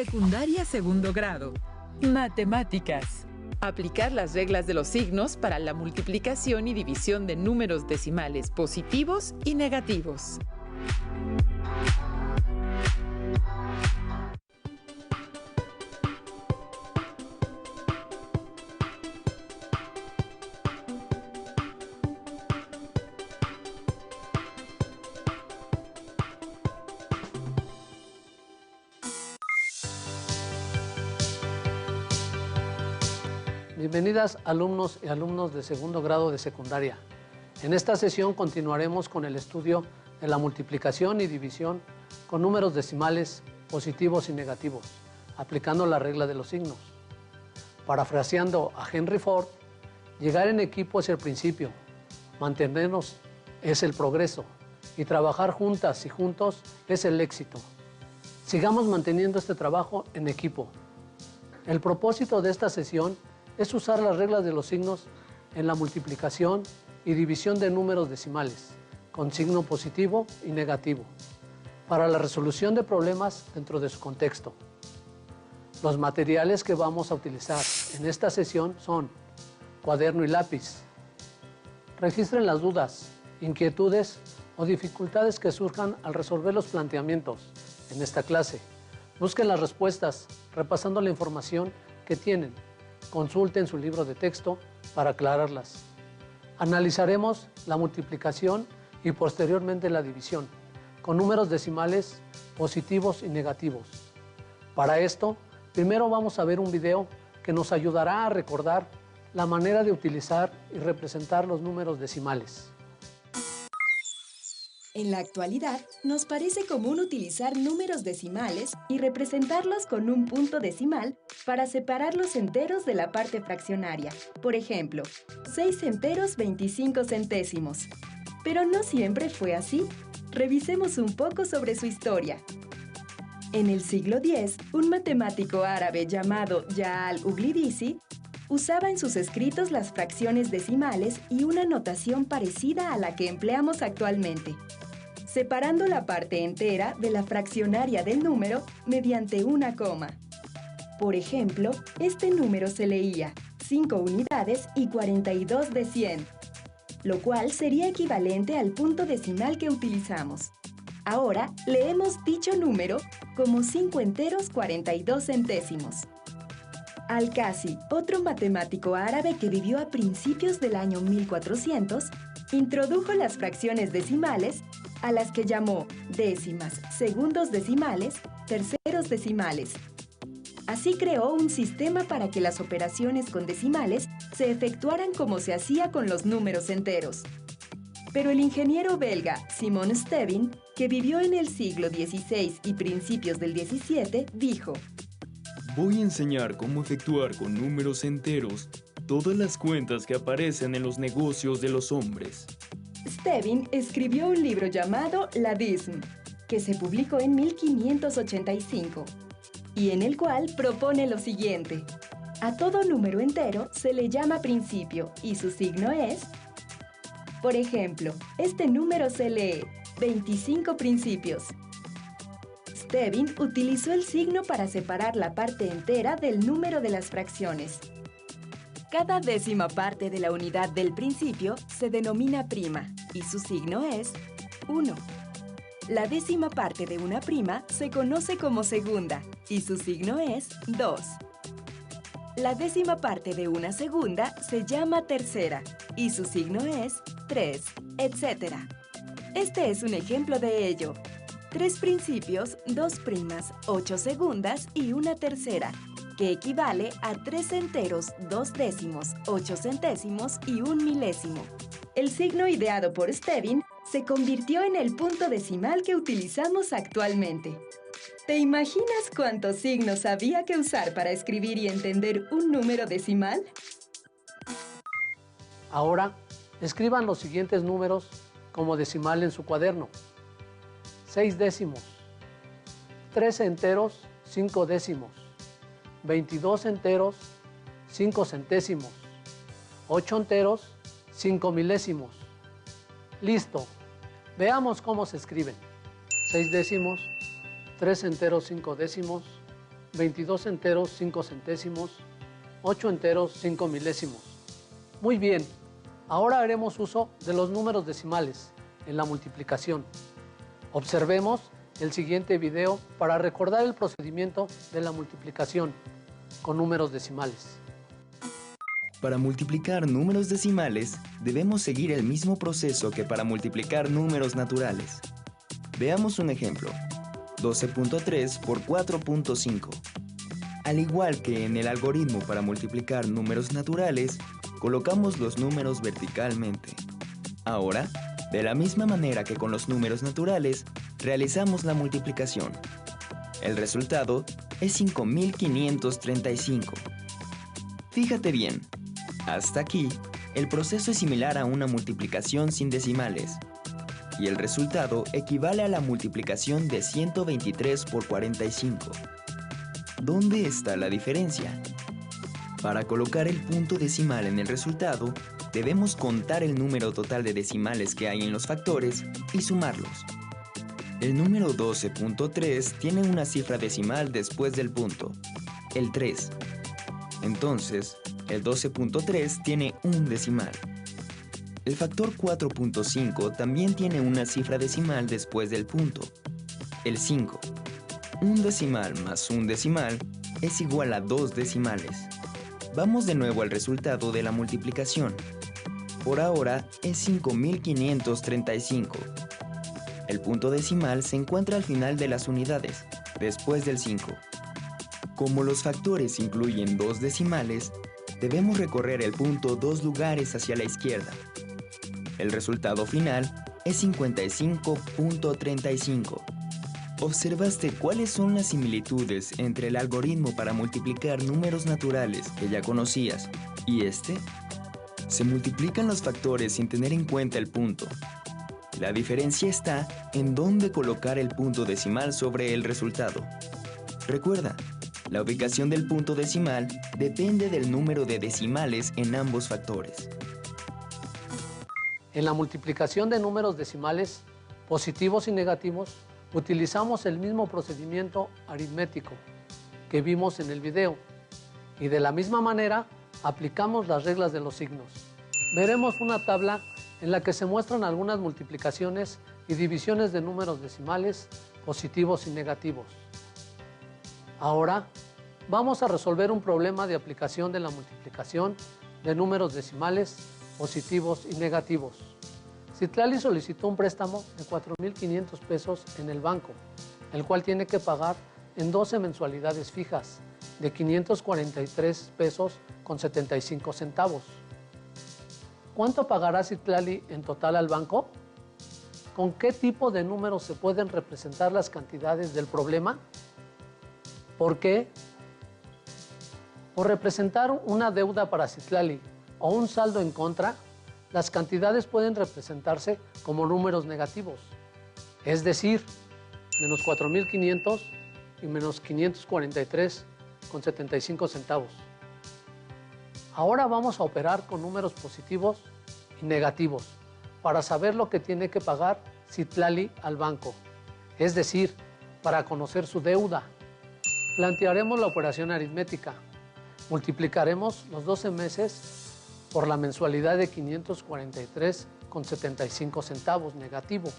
Secundaria segundo grado. Matemáticas. Aplicar las reglas de los signos para la multiplicación y división de números decimales positivos y negativos. Bienvenidas alumnos y alumnos de segundo grado de secundaria. En esta sesión continuaremos con el estudio de la multiplicación y división con números decimales positivos y negativos, aplicando la regla de los signos. Parafraseando a Henry Ford, llegar en equipo es el principio, mantenernos es el progreso y trabajar juntas y juntos es el éxito. Sigamos manteniendo este trabajo en equipo. El propósito de esta sesión es usar las reglas de los signos en la multiplicación y división de números decimales, con signo positivo y negativo, para la resolución de problemas dentro de su contexto. Los materiales que vamos a utilizar en esta sesión son cuaderno y lápiz. Registren las dudas, inquietudes o dificultades que surjan al resolver los planteamientos en esta clase. Busquen las respuestas repasando la información que tienen. Consulten su libro de texto para aclararlas. Analizaremos la multiplicación y posteriormente la división, con números decimales positivos y negativos. Para esto, primero vamos a ver un video que nos ayudará a recordar la manera de utilizar y representar los números decimales. En la actualidad, nos parece común utilizar números decimales y representarlos con un punto decimal para separar los enteros de la parte fraccionaria. Por ejemplo, 6 enteros 25 centésimos. Pero no siempre fue así. Revisemos un poco sobre su historia. En el siglo X, un matemático árabe llamado Jaal Uglidisi usaba en sus escritos las fracciones decimales y una notación parecida a la que empleamos actualmente, separando la parte entera de la fraccionaria del número mediante una coma. Por ejemplo, este número se leía 5 unidades y 42 de 100, lo cual sería equivalente al punto decimal que utilizamos. Ahora leemos dicho número como 5 enteros 42 centésimos. Al-Kasi, otro matemático árabe que vivió a principios del año 1400, introdujo las fracciones decimales, a las que llamó décimas, segundos decimales, terceros decimales. Así creó un sistema para que las operaciones con decimales se efectuaran como se hacía con los números enteros. Pero el ingeniero belga Simon Stevin, que vivió en el siglo XVI y principios del XVII, dijo: voy a enseñar cómo efectuar con números enteros todas las cuentas que aparecen en los negocios de los hombres. Stevin escribió un libro llamado La Dism, que se publicó en 1585, y en el cual propone lo siguiente: a todo número entero se le llama principio y su signo es... Por ejemplo, este número se lee 25 principios. Stevin utilizó el signo para separar la parte entera del número de las fracciones. Cada décima parte de la unidad del principio se denomina prima y su signo es 1. La décima parte de una prima se conoce como segunda y su signo es 2. La décima parte de una segunda se llama tercera y su signo es 3, etc. Este es un ejemplo de ello. 3 principios, 2 primas, 8 segundas y una tercera, que equivale a 3 enteros, 2 décimos, 8 centésimos y 1 milésimo. El signo ideado por Stevin se convirtió en el punto decimal que utilizamos actualmente. ¿Te imaginas cuántos signos había que usar para escribir y entender un número decimal? Ahora, escriban los siguientes números como decimal en su cuaderno. 6 décimos, 13 enteros, 5 décimos, 22 enteros, 5 centésimos, 8 enteros, 5 milésimos. Listo. Veamos cómo se escriben. 6 décimos, 3 enteros, 5 décimos, 22 enteros 5 centésimos, 8 enteros 5 milésimos. Muy bien, ahora haremos uso de los números decimales en la multiplicación. Observemos el siguiente video para recordar el procedimiento de la multiplicación con números decimales. Para multiplicar números decimales, debemos seguir el mismo proceso que para multiplicar números naturales. Veamos un ejemplo. 12.3 por 4.5. Al igual que en el algoritmo para multiplicar números naturales, colocamos los números verticalmente. Ahora, de la misma manera que con los números naturales, realizamos la multiplicación. El resultado es 5535. Fíjate bien, hasta aquí, el proceso es similar a una multiplicación sin decimales, y el resultado equivale a la multiplicación de 123 por 45. ¿Dónde está la diferencia? Para colocar el punto decimal en el resultado, debemos contar el número total de decimales que hay en los factores y sumarlos. El número 12.3 tiene una cifra decimal después del punto, el 3. Entonces, el 12.3 tiene un decimal. El factor 4.5 también tiene una cifra decimal después del punto, el 5. Un decimal más un decimal es igual a 2 decimales. Vamos de nuevo al resultado de la multiplicación. Por ahora es 5535. El punto decimal se encuentra al final de las unidades, después del 5. Como los factores incluyen 2 decimales, debemos recorrer el punto 2 lugares hacia la izquierda. El resultado final es 55.35. ¿Observaste cuáles son las similitudes entre el algoritmo para multiplicar números naturales que ya conocías y este? Se multiplican los factores sin tener en cuenta el punto. La diferencia está en dónde colocar el punto decimal sobre el resultado. Recuerda, la ubicación del punto decimal depende del número de decimales en ambos factores. En la multiplicación de números decimales, positivos y negativos, utilizamos el mismo procedimiento aritmético que vimos en el video y de la misma manera aplicamos las reglas de los signos. Veremos una tabla en la que se muestran algunas multiplicaciones y divisiones de números decimales positivos y negativos. Ahora vamos a resolver un problema de aplicación de la multiplicación de números decimales positivos y negativos. Citlali solicitó un préstamo de 4,500 pesos en el banco, el cual tiene que pagar en 12 mensualidades fijas de 543 pesos con 75 centavos. ¿Cuánto pagará Citlali en total al banco? ¿Con qué tipo de números se pueden representar las cantidades del problema? ¿Por qué? Por representar una deuda para Citlali o un saldo en contra, las cantidades pueden representarse como números negativos, es decir, menos 4,500 y menos 543 con 75 centavos. Ahora vamos a operar con números positivos y negativos para saber lo que tiene que pagar Citlali al banco, es decir, para conocer su deuda. Plantearemos la operación aritmética. Multiplicaremos los 12 meses por la mensualidad de 543 con 75 centavos negativo.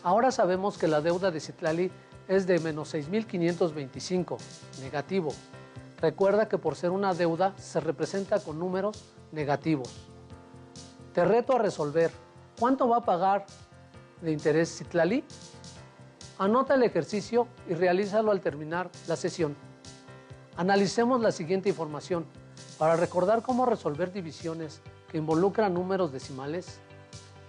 Ahora sabemos que la deuda de Citlali es de menos 6,525 negativo. Recuerda que por ser una deuda se representa con números negativos. Te reto a resolver. ¿Cuánto va a pagar de interés Citlali? Anota el ejercicio y realízalo al terminar la sesión. Analicemos la siguiente información. Para recordar cómo resolver divisiones que involucran números decimales,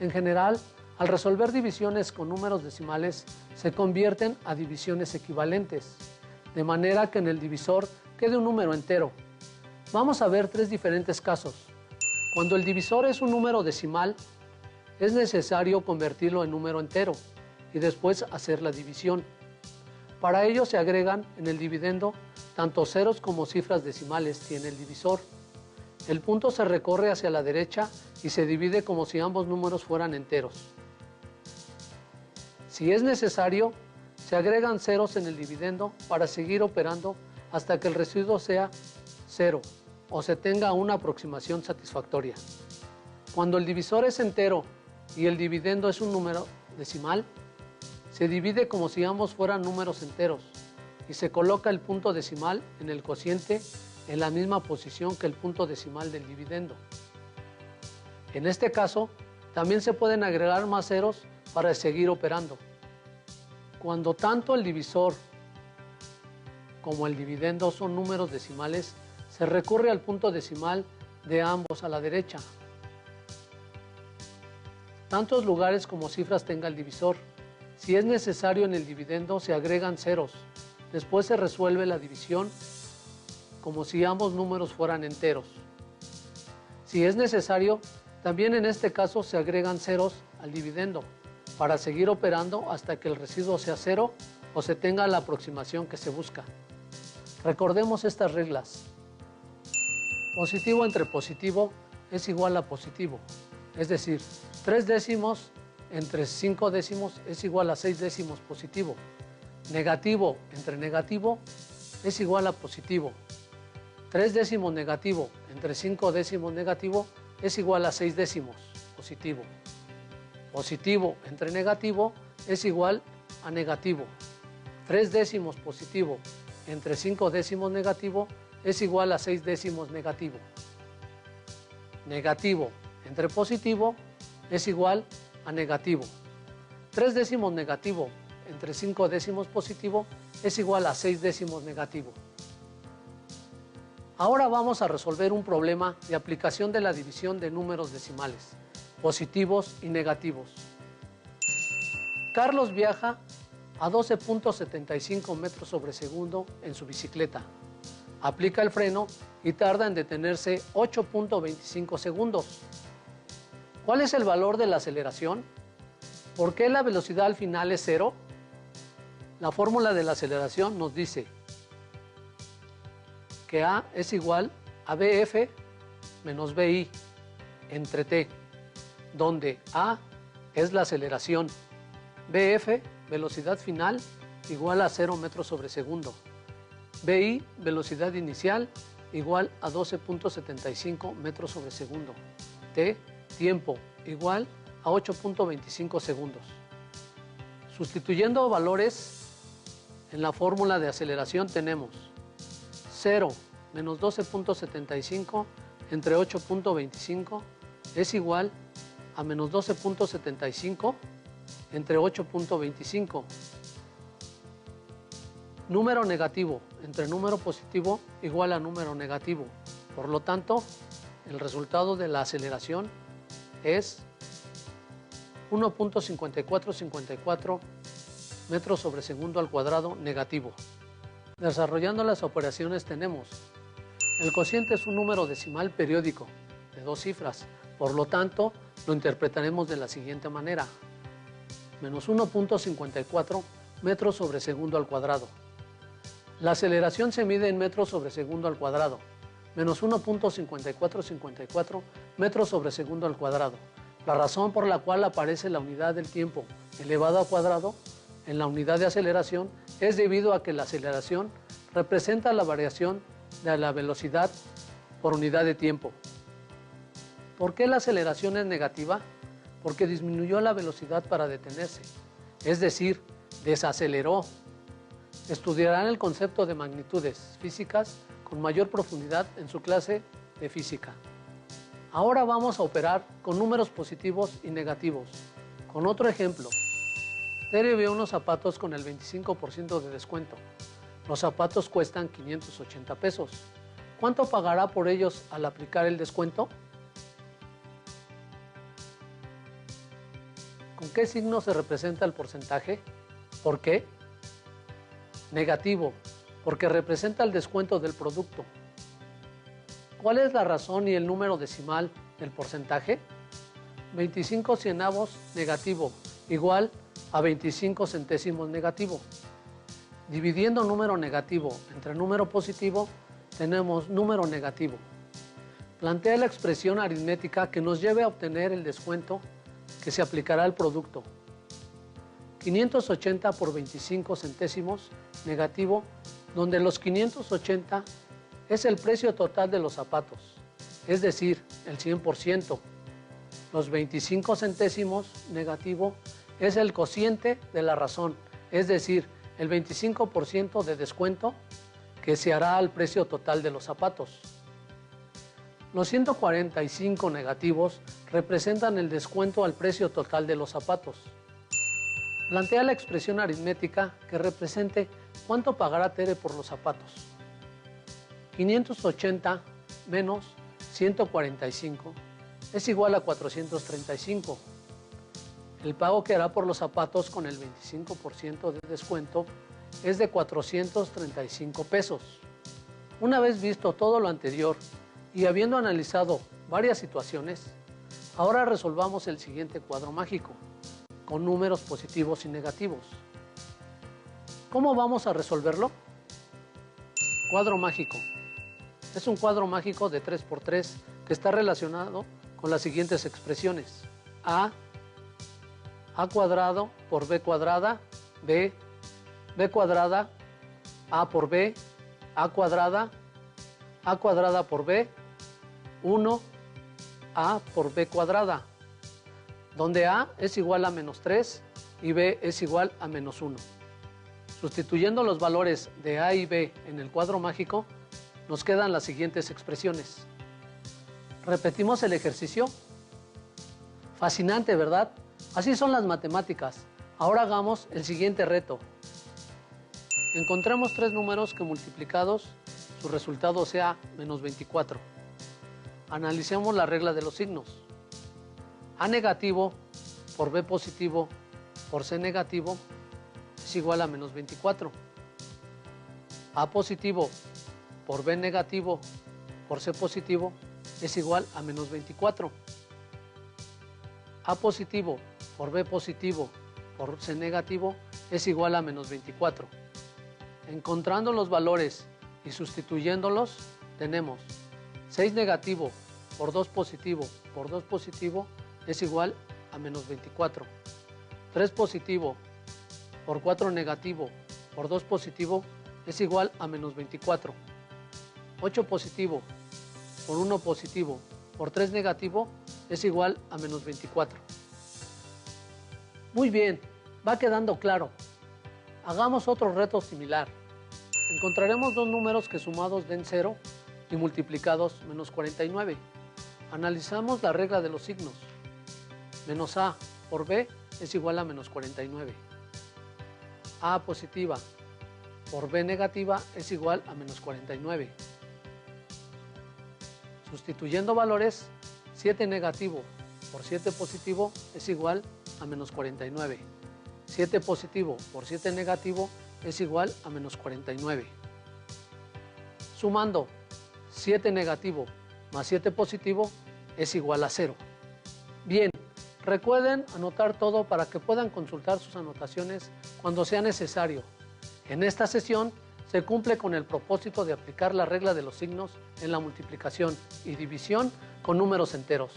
en general, al resolver divisiones con números decimales, se convierten a divisiones equivalentes, de manera que en el divisor quede un número entero. Vamos a ver 3 diferentes casos. Cuando el divisor es un número decimal, es necesario convertirlo en número entero y después hacer la división. Para ello se agregan en el dividendo tanto ceros como cifras decimales tiene el divisor. El punto se recorre hacia la derecha y se divide como si ambos números fueran enteros. Si es necesario, Se agregan ceros en el dividendo para seguir operando hasta que el residuo sea 0 o se tenga una aproximación satisfactoria. Cuando el divisor es entero y el dividendo es un número decimal, se divide como si ambos fueran números enteros y se coloca el punto decimal en el cociente en la misma posición que el punto decimal del dividendo. En este caso, también se pueden agregar más ceros para seguir operando. Cuando tanto el divisor como el dividendo son números decimales, se recurre al punto decimal de ambos a la derecha. Tantos lugares como cifras tenga el divisor. Si es necesario en el dividendo, se agregan ceros. Después se resuelve la división como si ambos números fueran enteros. Si es necesario, también en este caso se agregan ceros al dividendo para seguir operando hasta que el residuo sea 0 o se tenga la aproximación que se busca. Recordemos estas reglas. Positivo entre positivo es igual a positivo, es decir, 3 décimos entre 5 décimos es igual a 6 décimos positivo. Negativo entre negativo es igual a positivo. 3 décimos negativo entre 5 décimos negativo es igual a 6 décimos positivo. Positivo entre negativo es igual a negativo. 3 décimos positivo entre 5 décimos negativo es igual a 6 décimos negativo. Negativo entre positivo es igual a negativo. 3 décimos negativo entre 5 décimos positivo es igual a 6 décimos negativo. Ahora vamos a resolver un problema de aplicación de la división de números decimales, positivos y negativos. Carlos viaja a 12.75 metros sobre segundo en su bicicleta. Aplica el freno y tarda en detenerse 8.25 segundos. ¿Cuál es el valor de la aceleración? ¿Por qué la velocidad al final es 0? La fórmula de la aceleración nos dice que A es igual a BF menos BI entre T, donde A es la aceleración, BF, velocidad final, igual a 0 metros sobre segundo, BI, velocidad inicial, igual a 12.75 metros sobre segundo, T, tiempo, igual a 8.25 segundos. Sustituyendo valores en la fórmula de aceleración tenemos 0 menos 12.75 entre 8.25 es igual a menos 12.75 entre 8.25. Número negativo entre número positivo igual a número negativo. Por lo tanto, el resultado de la aceleración es 1.5454 metros sobre segundo al cuadrado negativo. Desarrollando las operaciones tenemos: el cociente es un número decimal periódico de 2 cifras, por lo tanto lo interpretaremos de la siguiente manera: menos 1.54 metros sobre segundo al cuadrado. La aceleración se mide en metros sobre segundo al cuadrado, menos 1.5454 metros sobre segundo al cuadrado. La razón por la cual aparece la unidad del tiempo elevado al cuadrado en la unidad de aceleración es debido a que la aceleración representa la variación de la velocidad por unidad de tiempo. ¿Por qué la aceleración es negativa? Porque disminuyó la velocidad para detenerse, es decir, desaceleró. Estudiarán el concepto de magnitudes físicas con mayor profundidad en su clase de física. Ahora vamos a operar con números positivos y negativos. Con otro ejemplo, Tere vio unos zapatos con el 25% de descuento. Los zapatos cuestan 580 pesos. ¿Cuánto pagará por ellos al aplicar el descuento? ¿Con qué signo se representa el porcentaje? ¿Por qué? Negativo, porque representa el descuento del producto. ¿Cuál es la razón y el número decimal del porcentaje? 25 cienavos negativo, igual a 25 centésimos negativo. Dividiendo número negativo entre número positivo, tenemos número negativo. Plantea la expresión aritmética que nos lleve a obtener el descuento que se aplicará al producto. 580 por 25 centésimos negativo, donde los 580 es el precio total de los zapatos, es decir, el 100%. Los 25 centésimos negativo es el cociente de la razón, es decir, el 25% de descuento que se hará al precio total de los zapatos. Los 145 negativos representan el descuento al precio total de los zapatos. Plantea la expresión aritmética que represente cuánto pagará Tere por los zapatos. 580 menos 145 es igual a 435. El pago que hará por los zapatos con el 25% de descuento es de 435 pesos. Una vez visto todo lo anterior y habiendo analizado varias situaciones, ahora resolvamos el siguiente cuadro mágico, con números positivos y negativos. ¿Cómo vamos a resolverlo? Cuadro mágico. Es un cuadro mágico de 3×3 que está relacionado con las siguientes expresiones. A cuadrado por B cuadrada, B cuadrada, A por B, A cuadrada por B, 1, A por B cuadrada, donde A es igual a menos 3 y B es igual a menos 1. Sustituyendo los valores de A y B en el cuadro mágico, nos quedan las siguientes expresiones. ¿Repetimos el ejercicio? Fascinante, ¿verdad? Así son las matemáticas. Ahora hagamos el siguiente reto. Encontremos tres números que multiplicados su resultado sea menos 24. Analicemos la regla de los signos. A negativo por B positivo por C negativo es igual a menos 24. A positivo por B negativo por C positivo es igual a menos 24. A positivo por B positivo por C negativo es igual a menos 24. Encontrando los valores y sustituyéndolos, tenemos 6 negativo por 2 positivo por 2 positivo es igual a menos 24. 3 positivo por 4 negativo por 2 positivo es igual a menos 24. 8 positivo por 1 positivo por 3 negativo es igual a menos 24. Muy bien, va quedando claro. Hagamos otro reto similar. Encontraremos dos números que sumados den 0 y multiplicados menos 49. Analizamos la regla de los signos. Menos A por B es igual a menos 49. A positiva por B negativa es igual a menos 49. Sustituyendo valores, 7 negativo por 7 positivo es igual a menos 49. 7 positivo por 7 negativo es igual a menos 49. Sumando, 7 negativo más 7 positivo es igual a 0. Bien, recuerden anotar todo para que puedan consultar sus anotaciones cuando sea necesario. En esta sesión se cumple con el propósito de aplicar la regla de los signos en la multiplicación y división con números enteros,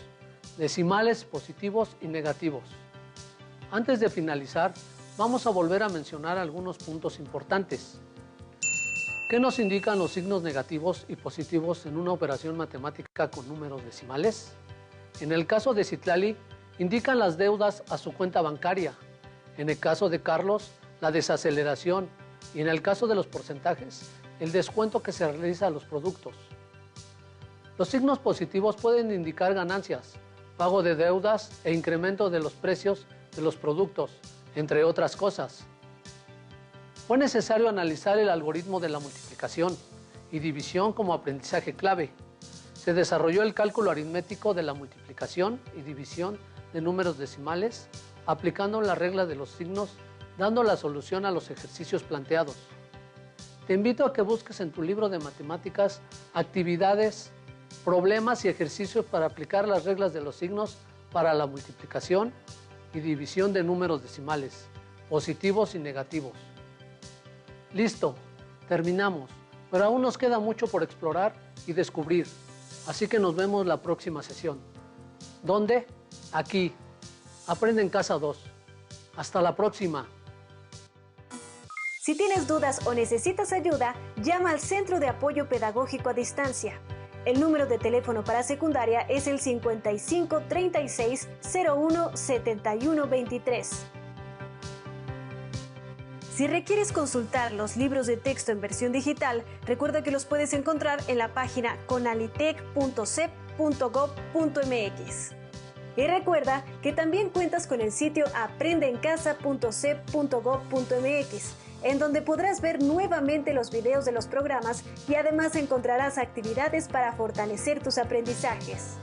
decimales positivos y negativos. Antes de finalizar, vamos a volver a mencionar algunos puntos importantes. ¿Qué nos indican los signos negativos y positivos en una operación matemática con números decimales? En el caso de Citlali, indican las deudas a su cuenta bancaria. En el caso de Carlos, la desaceleración. Y en el caso de los porcentajes, el descuento que se realiza a los productos. Los signos positivos pueden indicar ganancias, pago de deudas e incremento de los precios de los productos, entre otras cosas. Fue necesario analizar el algoritmo de la multiplicación y división como aprendizaje clave. Se desarrolló el cálculo aritmético de la multiplicación y división de números decimales, aplicando la regla de los signos, dando la solución a los ejercicios planteados. Te invito a que busques en tu libro de matemáticas actividades, problemas y ejercicios para aplicar las reglas de los signos para la multiplicación y división de números decimales, positivos y negativos. Listo, terminamos, pero aún nos queda mucho por explorar y descubrir, así que nos vemos la próxima sesión. ¿Dónde? Aquí. Aprende en Casa 2. Hasta la próxima. Si tienes dudas o necesitas ayuda, llama al Centro de Apoyo Pedagógico a Distancia. El número de teléfono para secundaria es el 55 36 01 71 23. Si requieres consultar los libros de texto en versión digital, recuerda que los puedes encontrar en la página conalitec.cep.gov.mx. Y recuerda que también cuentas con el sitio aprendeencasa.cep.gov.mx, en donde podrás ver nuevamente los videos de los programas y además encontrarás actividades para fortalecer tus aprendizajes.